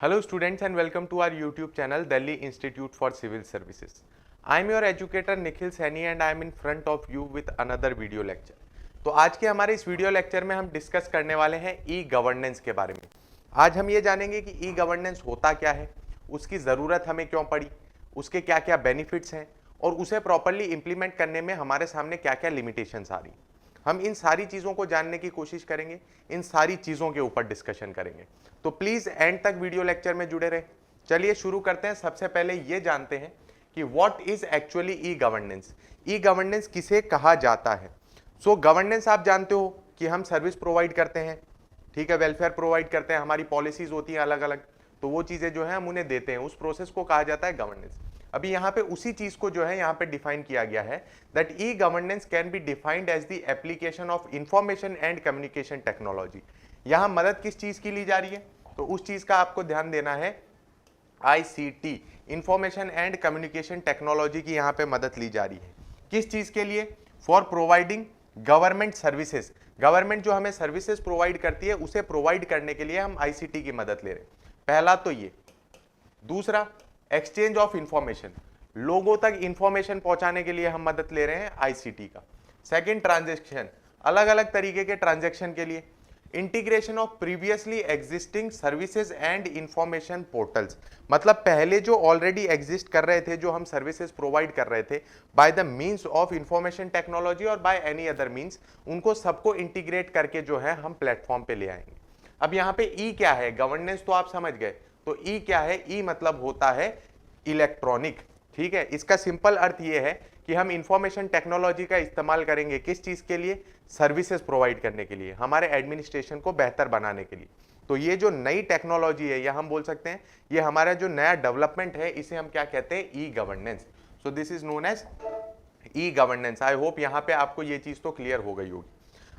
Hello students and welcome to our YouTube channel Delhi Institute for Civil Services. I am your educator Nikhil Saini and I am in front of you with another video lecture. तो आज के हमारे इस video lecture में हम discuss करने वाले हैं ई गवर्नेंस के बारे में। आज हम ये जानेंगे कि ई गवर्नेंस होता क्या है, उसकी ज़रूरत हमें क्यों पड़ी, उसके क्या क्या बेनिफिट्स हैं और उसे प्रॉपरली इम्प्लीमेंट करने में हमारे सामने क्या क्या लिमिटेशंस आ रही हैं। हम इन सारी चीज़ों को जानने की कोशिश करेंगे, इन सारी चीज़ों के ऊपर डिस्कशन करेंगे। तो प्लीज़ एंड तक वीडियो लेक्चर में जुड़े रहें। चलिए शुरू करते हैं। सबसे पहले ये जानते हैं कि what is actually e governance. E governance किसे कहा जाता है? सो गवर्नेंस आप जानते हो कि हम सर्विस प्रोवाइड करते हैं, ठीक है, वेलफेयर प्रोवाइड करते हैं, हमारी पॉलिसीज होती हैं अलग अलग, तो वो चीज़ें जो है हम उन्हें देते हैं, उस प्रोसेस को कहा जाता है गवर्नेंस। अभी यहाँ पे उसी चीज को जो है यहाँ पे डिफाइन किया गया है that e governance can be defined as the application of information and communication technology. यहाँ मदद किस चीज की ली जा रही है? तो उस चीज का आपको ध्यान देना है, ICT, information and communication technology की यहाँ पे मदद ली जा रही है। किस चीज के लिए? For providing government services. Government जो हमें सर्विसेज प्रोवाइड करती है उसे प्रोवाइड करने के लिए हम आईसीटी की मदद ले रहे हैं। पहला तो ये। दूसरा, एक्सचेंज ऑफ इंफॉर्मेशन, लोगों तक इंफॉर्मेशन पहुंचाने के लिए हम मदद ले रहे हैं आईसीटी का। सेकंड, ट्रांजैक्शन, अलग अलग तरीके के ट्रांजैक्शन के लिए। Integration of previously existing services and information portals, मतलब पहले जो ऑलरेडी एग्जिस्ट कर रहे थे, जो हम सर्विसेज प्रोवाइड कर रहे थे by the means of information technology और बाय एनी अदर मींस, उनको सबको इंटीग्रेट करके जो है हम प्लेटफॉर्म पे ले आएंगे। अब यहाँ पे ई क्या है? गवर्नेंस तो आप समझ गए, तो ई क्या है? ई मतलब होता है इलेक्ट्रॉनिक, ठीक है। इसका सिंपल अर्थ ये है कि हम इंफॉर्मेशन टेक्नोलॉजी का इस्तेमाल करेंगे किस चीज के लिए? सर्विसेज प्रोवाइड करने के लिए, हमारे एडमिनिस्ट्रेशन को बेहतर बनाने के लिए। तो ये जो नई टेक्नोलॉजी है, या हम बोल सकते हैं ये हमारा जो नया डेवलपमेंट है, इसे हम क्या कहते हैं? E governance. So this is known as e governance. I hope यहाँ पे आपको ये चीज तो क्लियर हो गई होगी।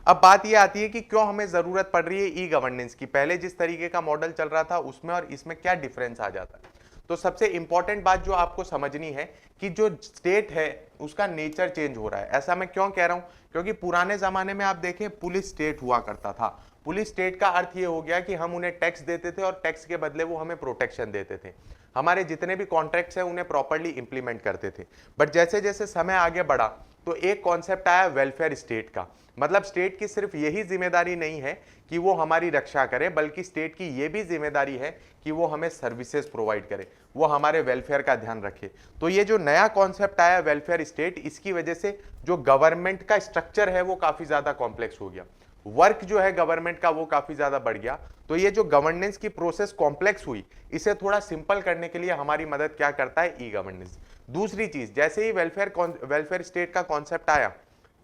अब बात ये आती है कि क्यों हमें जरूरत पड़ रही है ई गवर्नेंस की। पहले जिस तरीके का मॉडल चल रहा था उसमें और इसमें क्या डिफरेंस आ जाता है? तो सबसे इंपॉर्टेंट बात जो आपको समझनी है कि जो स्टेट है उसका नेचर चेंज हो रहा है। ऐसा मैं क्यों कह रहा हूं? क्योंकि पुराने जमाने में आप देखें पुलिस स्टेट हुआ करता था। पुलिस स्टेट का अर्थ ये हो गया कि हम उन्हें टैक्स देते थे और टैक्स के बदले वो हमें प्रोटेक्शन देते थे, हमारे जितने भी कॉन्ट्रैक्ट्स हैं उन्हें प्रॉपर्ली इंप्लीमेंट करते थे। बट जैसे जैसे समय आगे बढ़ा तो एक कॉन्सेप्ट आया वेलफेयर स्टेट का। मतलब स्टेट की सिर्फ यही जिम्मेदारी नहीं है कि वो हमारी रक्षा करे, बल्कि स्टेट की ये भी जिम्मेदारी है कि वो हमें सर्विसेज प्रोवाइड करे, वो हमारे वेलफेयर का ध्यान रखे। तो ये जो नया कॉन्सेप्ट आया वेलफेयर स्टेट, इसकी वजह से जो गवर्नमेंट का स्ट्रक्चर है वो काफी ज्यादा कॉम्प्लेक्स हो गया, वर्क जो है गवर्नमेंट का वो काफी ज्यादा बढ़ गया। तो ये जो गवर्नेंस की प्रोसेस कॉम्प्लेक्स हुई, इसे थोड़ा सिंपल करने के लिए हमारी मदद क्या करता है? E governance. दूसरी चीज, जैसे ही वेलफेयर स्टेट का कॉन्सेप्ट आया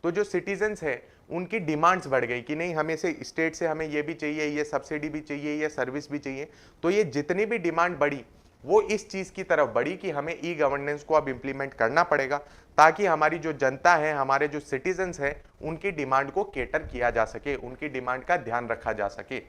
तो जो सिटीजन्स है उनकी डिमांड्स बढ़ गई कि नहीं, हमें से स्टेट से हमें ये भी चाहिए, ये सब्सिडी भी चाहिए, ये सर्विस भी चाहिए। तो ये जितनी भी डिमांड बढ़ी वो इस चीज की तरफ बढ़ी कि हमें ई गवर्नेंस को अब इंप्लीमेंट करना पड़ेगा, ताकि हमारी जो जनता है, हमारे जो सिटीजन्स हैं, उनकी डिमांड को केटर किया जा सके, उनकी डिमांड का ध्यान रखा जा सके।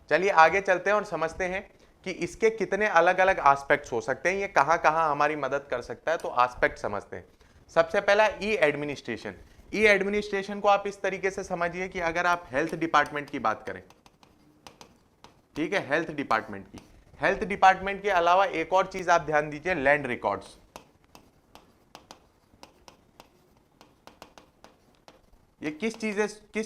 चलिए आगे चलते हैं और समझते हैं कि इसके कितने अलग अलग एस्पेक्ट्स हो सकते हैं, ये कहां कहां हमारी मदद कर सकता है। तो एस्पेक्ट समझते हैं। सबसे पहला ई एडमिनिस्ट्रेशन। ई एडमिनिस्ट्रेशन को आप इस तरीके से समझिए कि अगर आप हेल्थ डिपार्टमेंट की बात करें, ठीक है, हेल्थ डिपार्टमेंट की, हेल्थ डिपार्टमेंट के अलावा एक और चीज आप ध्यान दीजिए, लैंड रिकॉर्ड्स। ये किस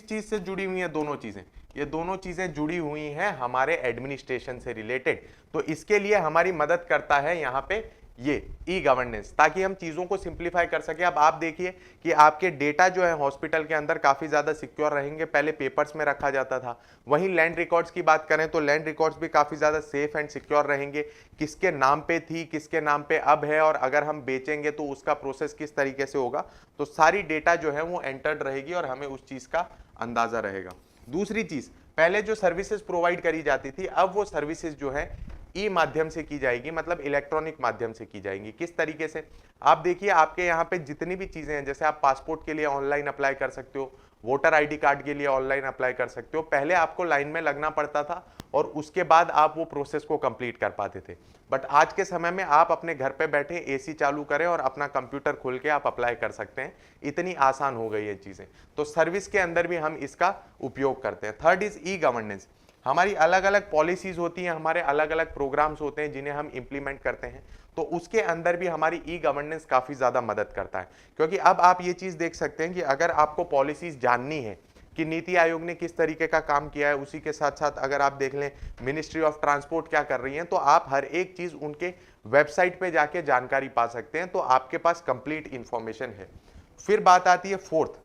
चीज से जुड़ी हुई है? दोनों चीजें, ये दोनों चीजें जुड़ी हुई हैं हमारे एडमिनिस्ट्रेशन से रिलेटेड। तो इसके लिए हमारी मदद करता है यहाँ पे ये ई गवर्नेंस, ताकि हम चीजों को सिंप्लीफाई कर सके। अब आप देखिए कि आपके डेटा जो है हॉस्पिटल के अंदर काफी ज्यादा सिक्योर रहेंगे, पहले पेपर्स में रखा जाता था। वहीं लैंड रिकॉर्ड्स की बात करें तो लैंड रिकॉर्ड्स भी काफी ज्यादा सेफ एंड सिक्योर रहेंगे, किसके नाम पे थी, किसके नाम पे अब है, और अगर हम बेचेंगे तो उसका प्रोसेस किस तरीके से होगा। तो सारी डेटा जो है वो एंटर्ड रहेगी और हमें उस चीज का अंदाजा रहेगा। दूसरी चीज, पहले जो सर्विसेज प्रोवाइड करी जाती थी, अब वो सर्विसेज जो है ई माध्यम से की जाएगी, मतलब इलेक्ट्रॉनिक माध्यम से की जाएंगी। किस तरीके से? आप देखिए आपके यहाँ पे जितनी भी चीजें हैं, जैसे आप पासपोर्ट के लिए ऑनलाइन अप्लाई कर सकते हो, वोटर आईडी कार्ड के लिए ऑनलाइन अप्लाई कर सकते हो। पहले आपको लाइन में लगना पड़ता था और उसके बाद आप वो प्रोसेस को कंप्लीट कर पाते थे। बट आज के समय में आप अपने घर पे बैठे एसी चालू करें और अपना कंप्यूटर खोल के आप अप्लाई कर सकते हैं, इतनी आसान हो गई है चीजें। तो सर्विस के अंदर भी हम इसका उपयोग करते हैं। Third is e governance. हमारी अलग अलग पॉलिसीज होती हैं, हमारे अलग अलग प्रोग्राम्स होते हैं जिन्हें हम इंप्लीमेंट करते हैं, तो उसके अंदर भी हमारी ई गवर्नेंस काफ़ी ज़्यादा मदद करता है। क्योंकि अब आप ये चीज़ देख सकते हैं कि अगर आपको पॉलिसीज जाननी है कि नीति आयोग ने किस तरीके का काम किया है, उसी के साथ साथ अगर आप देख लें मिनिस्ट्री ऑफ ट्रांसपोर्ट क्या कर रही है, तो आप हर एक चीज़ उनके वेबसाइट पे जाके जानकारी पा सकते हैं, तो आपके पास कंप्लीट इंफॉर्मेशन है। फिर बात आती है फोर्थ,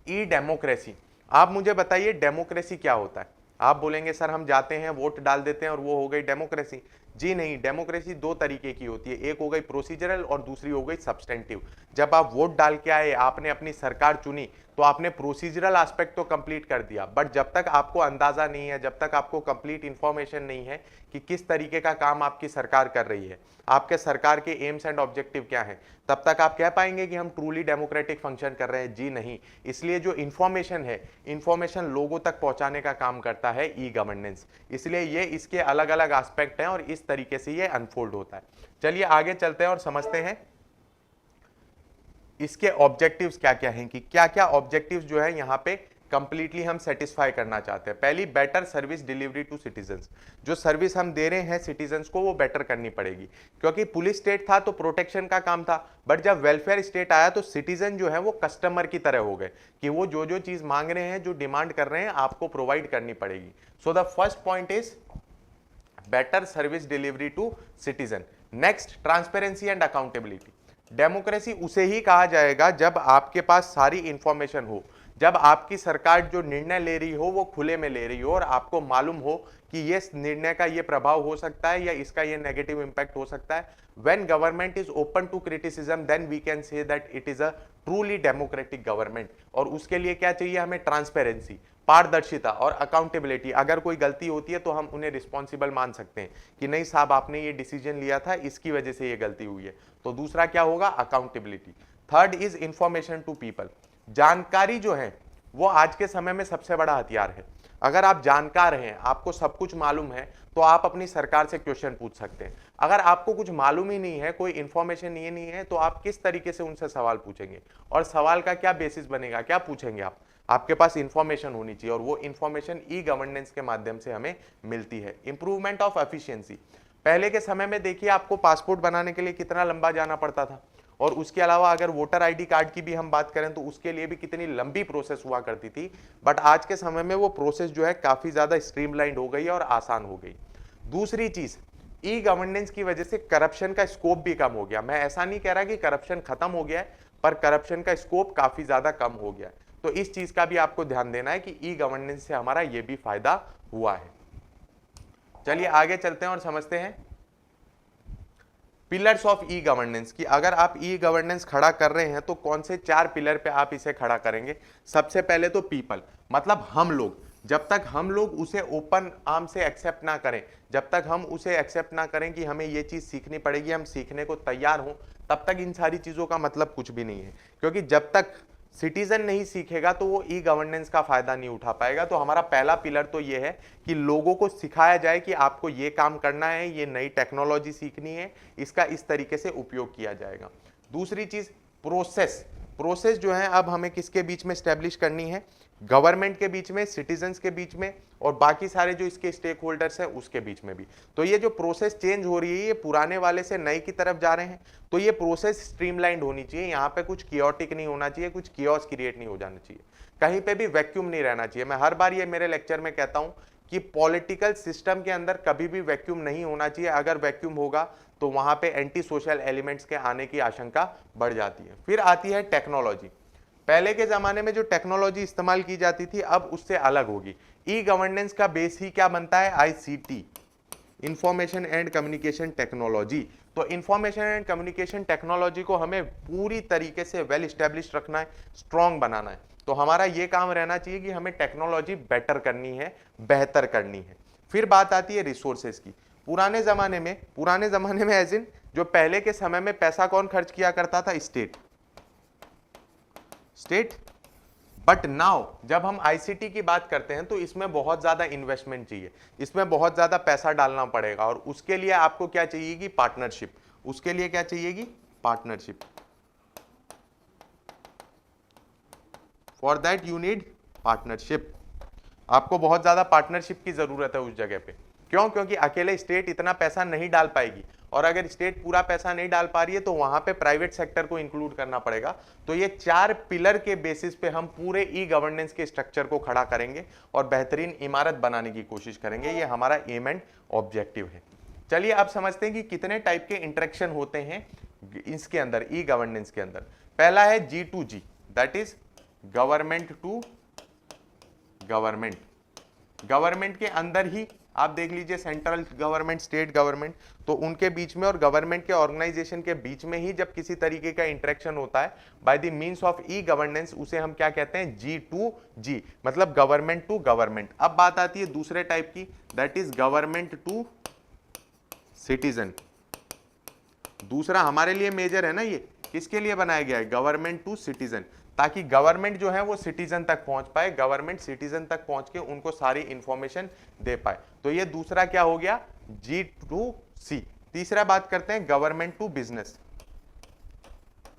ई डेमोक्रेसी। आप मुझे बताइए डेमोक्रेसी क्या होता है। आप बोलेंगे सर हम जाते हैं वोट डाल देते हैं और वो हो गई डेमोक्रेसी। जी नहीं, डेमोक्रेसी दो तरीके की होती है, एक हो गई प्रोसीजरल और दूसरी हो गई सब्सटेंटिव। जब आप वोट डाल के आए, आपने अपनी सरकार चुनी, तो आपने प्रोसीजरल एस्पेक्ट तो कंप्लीट कर दिया, बट जब तक आपको अंदाजा नहीं है, जब तक आपको कंप्लीट इंफॉर्मेशन नहीं है कि किस तरीके का काम आपकी सरकार कर रही है, आपके सरकार के एम्स एंड ऑब्जेक्टिव क्या हैं, तब तक आप कह पाएंगे कि हम ट्रूली डेमोक्रेटिक फंक्शन कर रहे हैं। जी नहीं, इसलिए जो इंफॉर्मेशन है, इंफॉर्मेशन लोगों तक पहुंचाने का काम करता है ई गवर्नेंस। इसलिए ये इसके अलग अलग एस्पेक्ट हैं और इस तरीके से ये अनफोल्ड होता है। चलिए आगे चलते हैं और समझते हैं इसके ऑब्जेक्टिव्स क्या क्या हैं, कि क्या क्या ऑब्जेक्टिव्स जो है यहाँ पे कंप्लीटली हम सेटिस्फाई करना चाहते हैं। पहली, better service delivery to citizens. जो सर्विस हम दे रहे हैं सिटीजंस को वो बेटर करनी पड़ेगी, क्योंकि पुलिस स्टेट था तो प्रोटेक्शन का काम था, बट जब वेलफेयर स्टेट आया तो सिटीजन जो है वो कस्टमर की तरह हो गए, कि वो जो जो चीज मांग रहे हैं, जो डिमांड कर रहे हैं, आपको प्रोवाइड करनी पड़ेगी। So the first point is better service delivery to citizen. Next, transparency and accountability. Democracy उसे ही कहा जाएगा जब आपके पास सारी इंफॉर्मेशन हो, जब आपकी सरकार जो निर्णय ले रही हो वो खुले में ले रही हो और आपको मालूम हो कि ये निर्णय का ये प्रभाव हो सकता है या इसका ये नेगेटिव इंपैक्ट हो सकता है। When government is open to criticism, then we can say that it is a truly democratic government. और उसके लिए क्या चाहिए हमें? ट्रांसपेरेंसी, पारदर्शिता और अकाउंटेबिलिटी। अगर कोई गलती होती है तो हम उन्हें रिस्पॉन्सिबल मान सकते हैं कि नहीं साहब आपने ये डिसीजन लिया था, इसकी वजह से ये गलती हुई है। तो दूसरा क्या होगा? Accountability. Third is information to people. जानकारी जो है वो आज के समय में सबसे बड़ा हथियार है। अगर आप जानकार हैं, आपको सब कुछ मालूम है, तो आप अपनी सरकार से क्वेश्चन पूछ सकते हैं। अगर आपको कुछ मालूम ही नहीं है, कोई इंफॉर्मेशन ये नहीं है, तो आप किस तरीके से उनसे सवाल पूछेंगे? और सवाल का क्या बेसिस बनेगा? क्या पूछेंगे आप? आपके पास इंफॉर्मेशन होनी चाहिए और वो इंफॉर्मेशन ई गवर्नेंस के माध्यम से हमें मिलती है। Improvement of efficiency. पहले के समय में देखिए आपको पासपोर्ट बनाने के लिए कितना लंबा जाना पड़ता था, और उसके अलावा अगर वोटर आईडी कार्ड की भी हम बात करें तो उसके लिए भी कितनी लंबी प्रोसेस हुआ करती थी। बट आज के समय में वो प्रोसेस जो है काफी ज्यादा स्ट्रीमलाइंड हो गई और आसान हो गई। दूसरी चीज, ई गवर्नेंस की वजह से करप्शन का स्कोप भी कम हो गया। मैं ऐसा नहीं कह रहा कि करप्शन खत्म हो गया है, पर करप्शन का स्कोप काफी ज्यादा कम हो गया है। तो इस चीज का भी आपको ध्यान देना है कि ई गवर्नेंस से हमारा ये भी फायदा हुआ है। चलिए आगे चलते हैं और समझते हैं पिलर्स ऑफ ई गवर्नेंस की। अगर आप ई गवर्नेंस खड़ा कर रहे हैं तो कौन से 4 पिलर पे आप इसे खड़ा करेंगे? सबसे पहले तो पीपल, मतलब हम लोग। जब तक हम लोग उसे ओपन आर्म से एक्सेप्ट ना करें, जब तक हम उसे एक्सेप्ट ना करें कि हमें ये चीज सीखनी पड़ेगी, हम सीखने को तैयार हों, तब तक इन सारी चीजों का मतलब कुछ भी नहीं है। क्योंकि जब तक सिटीजन नहीं सीखेगा तो वो ई गवर्नेंस का फायदा नहीं उठा पाएगा। तो हमारा पहला पिलर तो ये है कि लोगों को सिखाया जाए कि आपको ये काम करना है, ये नई टेक्नोलॉजी सीखनी है, इसका इस तरीके से उपयोग किया जाएगा। दूसरी चीज प्रोसेस। प्रोसेस जो है अब हमें किसके बीच में स्टैब्लिश करनी है? गवर्नमेंट के बीच में, सिटीजन्स के बीच में और बाकी सारे जो इसके स्टेक होल्डर्स हैं उसके बीच में भी। तो ये जो प्रोसेस चेंज हो रही है, ये पुराने वाले से नए की तरफ जा रहे हैं, तो ये प्रोसेस स्ट्रीमलाइंड होनी चाहिए। यहाँ पे कुछ कियोटिक नहीं होना चाहिए, कुछ कियोस क्रिएट नहीं हो जाना चाहिए, कहीं पे भी वैक्यूम नहीं रहना चाहिए। मैं हर बार ये मेरे लेक्चर में कहता हूँ कि पॉलिटिकल सिस्टम के अंदर कभी भी वैक्यूम नहीं होना चाहिए। अगर वैक्यूम होगा तो वहां पे एंटी सोशल एलिमेंट्स के आने की आशंका बढ़ जाती है। फिर आती है टेक्नोलॉजी। पहले के जमाने में जो टेक्नोलॉजी इस्तेमाल की जाती थी अब उससे अलग होगी। ई गवर्नेंस का बेस ही क्या बनता है? ICT, information and communication technology. तो इंफॉर्मेशन एंड कम्युनिकेशन टेक्नोलॉजी को हमें पूरी तरीके से वेल स्टैब्लिश रखना है, स्ट्रॉन्ग बनाना है। तो हमारा ये काम रहना चाहिए कि हमें टेक्नोलॉजी बेटर करनी है, बेहतर करनी है। फिर बात आती है रिसोर्सेज की। पुराने जमाने में एज इन जो पहले के समय में पैसा कौन खर्च किया करता था? स्टेट। बट नाउ जब हम आईसीटी की बात करते हैं तो इसमें बहुत ज्यादा इन्वेस्टमेंट चाहिए, इसमें बहुत ज्यादा पैसा डालना पड़ेगा, और उसके लिए आपको क्या चाहिएगी? पार्टनरशिप। उसके लिए क्या चाहिएगी? Partnership. For that you need partnership. आपको बहुत ज्यादा पार्टनरशिप की जरूरत है उस जगह पे। क्यों? क्योंकि अकेले स्टेट इतना पैसा नहीं डाल पाएगी, और अगर स्टेट पूरा पैसा नहीं डाल पा रही है तो वहां पे प्राइवेट सेक्टर को इंक्लूड करना पड़ेगा। तो ये 4 पिलर के बेसिस पे हम पूरे ई गवर्नेंस के स्ट्रक्चर को खड़ा करेंगे और बेहतरीन इमारत बनाने की कोशिश करेंगे। ये हमारा एम एंड ऑब्जेक्टिव है। चलिए अब समझते हैं कि कितने टाइप के इंटरेक्शन होते हैं इसके अंदर, ई गवर्नेंस के अंदर। पहला है G2G, that is government to government. Government के अंदर ही आप देख लीजिए सेंट्रल गवर्नमेंट, स्टेट गवर्नमेंट, तो उनके बीच में और गवर्नमेंट के ऑर्गेनाइजेशन के बीच में ही जब किसी तरीके का इंटरेक्शन होता है by the means of e governance, उसे हम क्या कहते हैं? G2G, मतलब गवर्नमेंट टू गवर्नमेंट। अब बात आती है दूसरे टाइप की, that is government to citizen. दूसरा हमारे लिए मेजर है ना, ये किसके लिए बनाया गया है? गवर्नमेंट टू सिटीजन, ताकि गवर्नमेंट जो है वो सिटीजन तक पहुंच पाए, गवर्नमेंट सिटीजन तक पहुंच के उनको सारी इंफॉर्मेशन दे पाए। तो ये दूसरा क्या हो गया? G2C। तीसरा बात करते हैं government to business.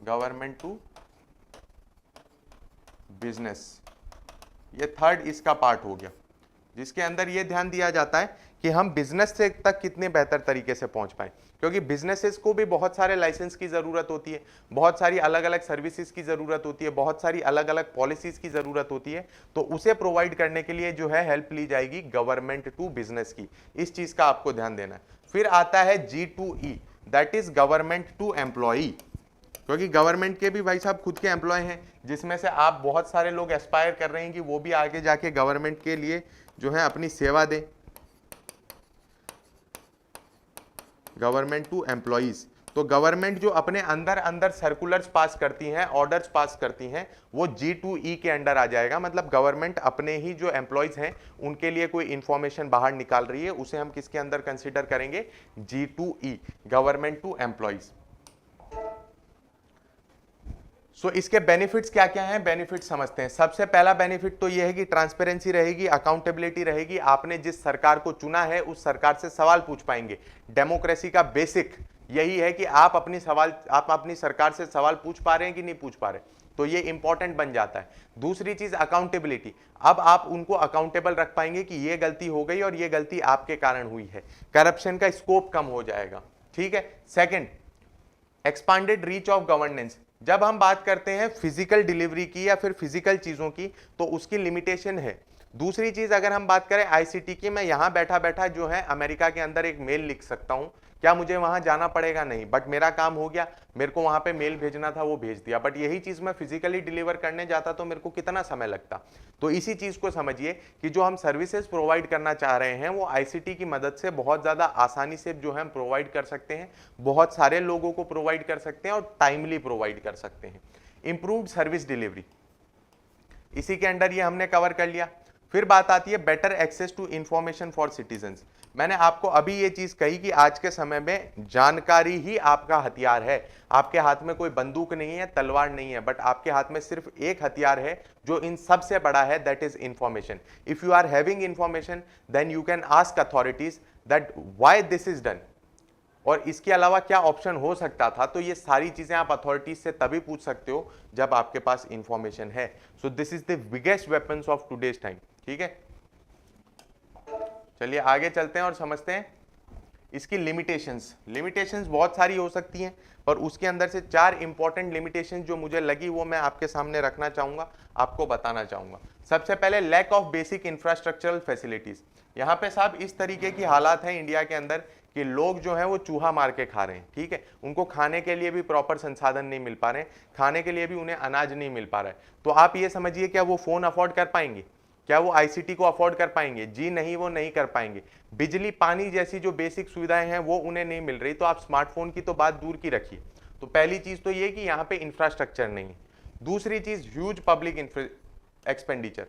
Government to business, ये थर्ड इसका पार्ट हो गया, जिसके अंदर ये ध्यान दिया जाता है कि हम बिजनेस से तक कितने बेहतर तरीके से पहुंच पाए, क्योंकि बिजनेसेस को भी बहुत सारे लाइसेंस की जरूरत होती है, बहुत सारी अलग अलग सर्विसेज की जरूरत होती है, बहुत सारी अलग अलग पॉलिसीज की जरूरत होती है। तो उसे प्रोवाइड करने के लिए जो है हेल्प ली जाएगी गवर्नमेंट टू बिजनेस की। इस चीज का आपको ध्यान देना है। फिर आता है G2E, that is government to employee, क्योंकि गवर्नमेंट के भी भाई साहब खुद के एम्प्लॉय हैं, जिसमें से आप बहुत सारे लोग एस्पायर कर रहे हैं कि वो भी आगे जाके गवर्नमेंट के लिए जो है अपनी सेवा दें। गवर्नमेंट टू एम्प्लॉइज, तो गवर्नमेंट जो अपने अंदर अंदर सर्कुलर्स पास करती हैं, ऑर्डर्स पास करती हैं, वो G2E के अंडर आ जाएगा। मतलब गवर्नमेंट अपने ही जो एम्प्लॉइज हैं उनके लिए कोई इंफॉर्मेशन बाहर निकाल रही है, उसे हम किसके अंदर कंसीडर करेंगे? G2E, government to employees. सो इसके बेनिफिट्स क्या क्या हैं? बेनिफिट समझते हैं। सबसे पहला बेनिफिट तो यह है कि ट्रांसपेरेंसी रहेगी, अकाउंटेबिलिटी रहेगी। आपने जिस सरकार को चुना है उस सरकार से सवाल पूछ पाएंगे। डेमोक्रेसी का बेसिक यही है कि आप अपनी सरकार से सवाल पूछ पा रहे हैं कि नहीं पूछ पा रहे, तो ये इंपॉर्टेंट बन जाता है। दूसरी चीज अकाउंटेबिलिटी, अब आप उनको अकाउंटेबल रख पाएंगे कि ये गलती हो गई और ये गलती आपके कारण हुई है। करप्शन का स्कोप कम हो जाएगा, ठीक है। Second, expanded reach of governance. जब हम बात करते हैं फिजिकल डिलीवरी की या फिर फिजिकल चीजों की, तो उसकी लिमिटेशन है। दूसरी चीज अगर हम बात करें आईसीटी की, मैं यहां बैठा बैठा जो है अमेरिका के अंदर एक मेल लिख सकता हूं। क्या मुझे वहां जाना पड़ेगा? नहीं, बट मेरा काम हो गया, मेरे को वहां पे मेल भेजना था वो भेज दिया। बट यही चीज मैं फिजिकली डिलीवर करने जाता तो मेरे को कितना समय लगता। तो इसी चीज को समझिए कि जो हम सर्विसेज प्रोवाइड करना चाह रहे हैं वो आईसीटी की मदद से बहुत ज्यादा आसानी से जो है हम प्रोवाइड कर सकते हैं, बहुत सारे लोगों को प्रोवाइड कर सकते हैं और टाइमली प्रोवाइड कर सकते हैं। इंप्रूव्ड सर्विस डिलीवरी, इसी के अंडर ये हमने कवर कर लिया। फिर बात आती है better access to information for citizens. मैंने आपको अभी ये चीज कही कि आज के समय में जानकारी ही आपका हथियार है। आपके हाथ में कोई बंदूक नहीं है, तलवार नहीं है, बट आपके हाथ में सिर्फ एक हथियार है जो इन सबसे बड़ा है, that is information. If you are having information then you can ask authorities that why this is done, और इसके अलावा क्या ऑप्शन हो सकता था। तो ये सारी चीजें आप अथॉरिटीज से तभी पूछ सकते हो जब आपके पास इंफॉर्मेशन है। सो this is the biggest weapons of today's time, ठीक है। चलिए आगे चलते हैं और समझते हैं इसकी लिमिटेशंस। लिमिटेशंस बहुत सारी हो सकती हैं, पर उसके अंदर से 4 इंपॉर्टेंट लिमिटेशंस जो मुझे लगी वो मैं आपके सामने रखना चाहूंगा, आपको बताना चाहूंगा। सबसे पहले lack of basic infrastructural facilities. यहाँ पे साहब इस तरीके की हालात है इंडिया के अंदर कि लोग जो हैं वो चूहा मार के खा रहे हैं, ठीक है। उनको खाने के लिए भी प्रॉपर संसाधन नहीं मिल पा रहे हैं, खाने के लिए भी उन्हें अनाज नहीं मिल पा रहा है। तो आप ये समझिए, क्या वो फोन अफोर्ड कर पाएंगे? क्या वो आईसीटी को अफोर्ड कर पाएंगे? जी नहीं, वो नहीं कर पाएंगे। बिजली पानी जैसी जो बेसिक सुविधाएं हैं वो उन्हें नहीं मिल रही, तो आप स्मार्टफोन की तो बात दूर की रखिए। तो पहली चीज तो ये कि यहाँ पे इंफ्रास्ट्रक्चर नहीं है। दूसरी चीज ह्यूज पब्लिक एक्सपेंडिचर।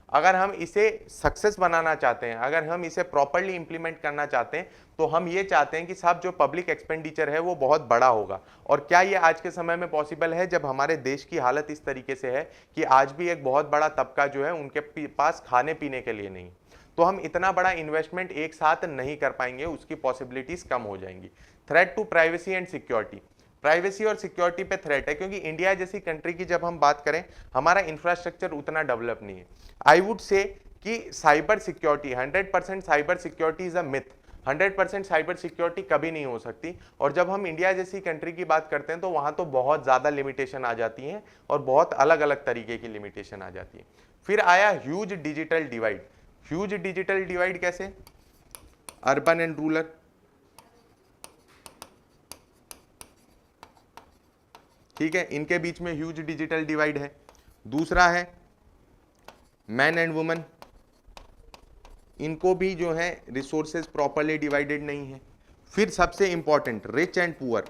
अगर हम इसे सक्सेस बनाना चाहते हैं, अगर हम इसे प्रॉपरली इंप्लीमेंट करना चाहते हैं, तो हम ये चाहते हैं कि साहब जो पब्लिक एक्सपेंडिचर है वो बहुत बड़ा होगा। और क्या ये आज के समय में पॉसिबल है, जब हमारे देश की हालत इस तरीके से है कि आज भी एक बहुत बड़ा तबका जो है उनके पास खाने पीने के लिए नहीं, तो हम इतना बड़ा इन्वेस्टमेंट एक साथ नहीं कर पाएंगे, उसकी पॉसिबिलिटीज कम हो जाएंगी। Threat to privacy and security. Privacy और सिक्योरिटी पे थ्रेट है, क्योंकि इंडिया जैसी कंट्री की जब हम बात करें, हमारा इंफ्रास्ट्रक्चर उतना डेवलप नहीं है। आई वुड से कि cyber security 100% cyber security is a myth. 100% cyber security कभी नहीं हो सकती। और जब हम इंडिया जैसी कंट्री की बात करते हैं तो वहां तो बहुत ज्यादा लिमिटेशन आ जाती हैं और बहुत अलग अलग तरीके की लिमिटेशन आ जाती है। फिर आया huge digital divide. Huge digital divide कैसे? अर्बन एंड रूरल, ठीक है, इनके बीच में ह्यूज डिजिटल डिवाइड है। दूसरा है मैन एंड वुमेन, इनको भी जो है रिसोर्सेज प्रॉपरली डिवाइडेड नहीं है। फिर सबसे इंपॉर्टेंट रिच एंड पुअर।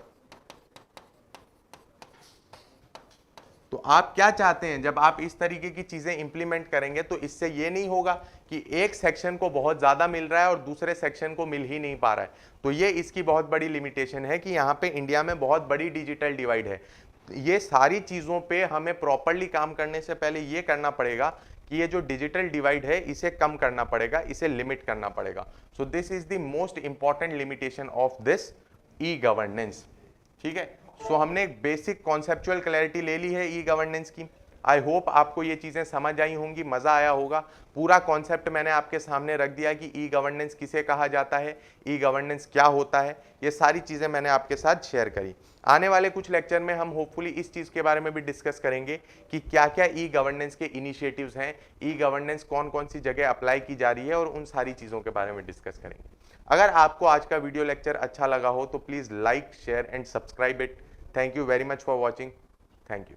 तो आप क्या चाहते हैं जब आप इस तरीके की चीजें इंप्लीमेंट करेंगे? तो इससे ये नहीं होगा कि एक सेक्शन को बहुत ज्यादा मिल रहा है और दूसरे सेक्शन को मिल ही नहीं पा रहा है। तो ये इसकी बहुत बड़ी लिमिटेशन है कि यहाँ पे इंडिया में बहुत बड़ी डिजिटल डिवाइड है। ये सारी चीजों पे हमें प्रॉपरली काम करने से पहले ये करना पड़ेगा कि ये जो डिजिटल डिवाइड है इसे कम करना पड़ेगा, इसे लिमिट करना पड़ेगा। सो this is the most important limitation of this e governance. ठीक है, सो हमने एक बेसिक कॉन्सेप्चुअल क्लैरिटी ले ली है ई गवर्नेंस की। आई होप आपको ये चीजें समझ आई होंगी, मजा आया होगा। पूरा कॉन्सेप्ट मैंने आपके सामने रख दिया कि ई गवर्नेंस किसे कहा जाता है, ई गवर्नेंस क्या होता है, ये सारी चीजें मैंने आपके साथ शेयर करी। आने वाले कुछ लेक्चर में हम होपफुली इस चीज के बारे में भी डिस्कस करेंगे कि क्या क्या ई गवर्नेंस के इनिशिएटिव्स हैं, ई गवर्नेंस कौन कौन सी जगह अप्लाई की जा रही है, और उन सारी चीजों के बारे में डिस्कस करेंगे। अगर आपको आज का वीडियो लेक्चर अच्छा लगा हो तो please like, share and subscribe it. Thank you very much for watching. Thank you.